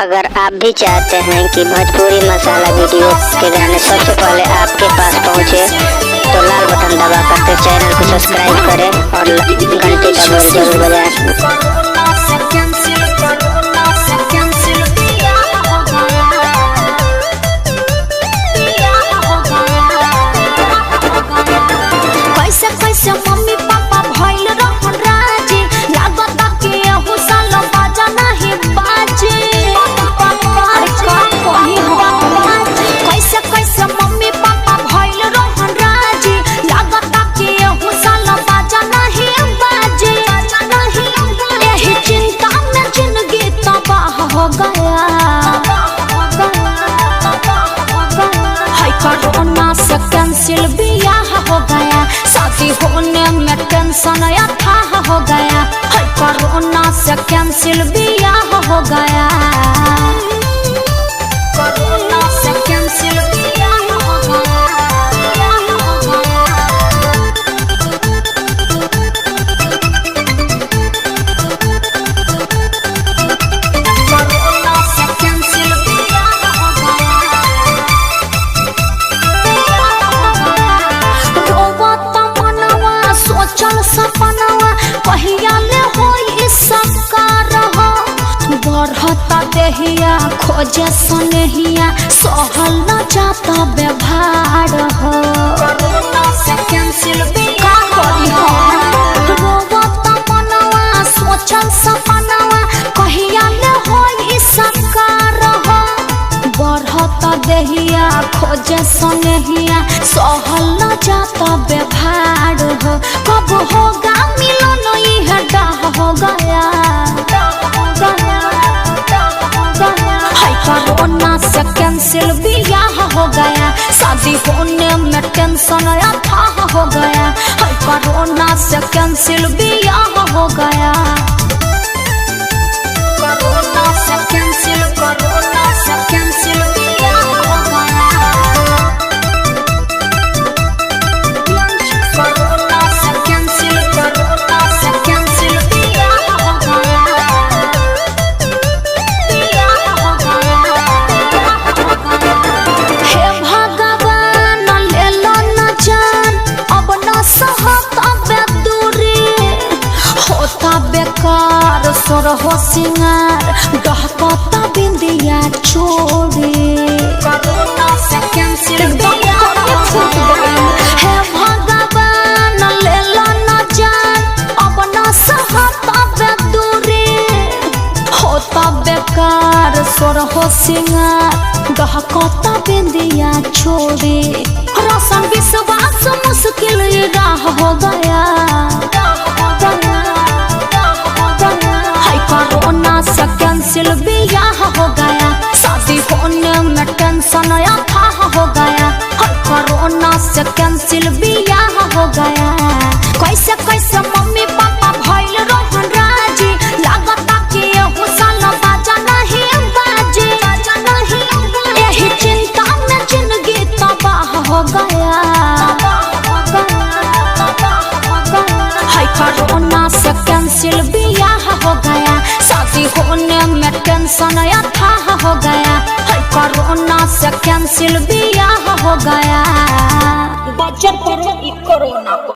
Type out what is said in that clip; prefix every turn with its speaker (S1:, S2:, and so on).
S1: अगर आप भी चाहते हैं कि भोजपुरी मसाला वीडियो के गाने सबसे पहले आपके पास पहुंचे, तो लाल बटन दबाकर चैनल को सब्सक्राइब करें और घंटी का बेल जरूर बजाएं।
S2: कैसे मम्मी पापा भइल रहन राजी, लागत कि एहू साल बाजा नहीं बाजे। कैसे मम्मी पापा भइल रहन राजी, लागत कि एहू साल बाजा नहीं बाजे। एही चिंता में जिंदगी तबाह हो गया। हाय कोरोना से कैंसिल बियाह हो गया, शादी होने में टेंशन अथाह हो गया। हाय कोरोना से कैंसिल बियाह हो गया। कोरोना से कैंसिल बियाह हो गया। कोरोना से कैंसिल बियाह हो गया। रोवत मनवा सोचल सपनवा, कहिया ले होई साकार हो। बढ़ता देहिया खोजे सनेहिया, सहल न जाता व्यवहार हो। कोरोना से कैंसिल बियाह हो। रोवत मनवा सोचल सपनवा, कहिया ले होई साकार हो। बढ़ता देहिया खोजे सनेहिया, सहल न जाता व्यवहार हो। कब होगा मिलन यह डाह हो गया। हाय कोरोना से कैंसिल बियाह हो गया, शादी होने में टेंशन अथाह हो गया। हाय कोरोना से कैंसिल बियाह हो गया। कोरोना से कैंसिल, कोरोना से कैंसिल बियाह हो गया। कोरोना से कैंसिल, कोरोना से कैंसिल बियाह हो गया। बियाह हो गया। हे भगवान ले लो न जान, अब न सहत बे दूरी। होता बेकार सोर हो सिंगार, डहकता बिंदिया छोड़ी। कोरोना से कैंसिल बियाह हो गया। हे भगवान ले लो न जान, अब न सहत बे दूरी। होता बेकार सोर हो सिंगार, डहकता बिंदिया छोड़ी। रोशन विश्वास मुश्किल राह हो गया। हाय कोरोना से कैंसिल बियाह हो गया, शादी होने में टेंशन अथाह हो गया। हाय कोरोना से कैंसिल बियाह हो गया। कैसे मम्मी पापा भइल रहन राजी, लागत कि एहू साल बाजा नहीं बाजे। एही चिंता में जिंदगी तबाह हो गया। हाय कोरोना से कैंसिल बियाह हो गया, शादी होने में टेंशन अथाह हो गया। हाय कोरोना से कैंसिल बियाह हो गया। बचत करो कोरोना।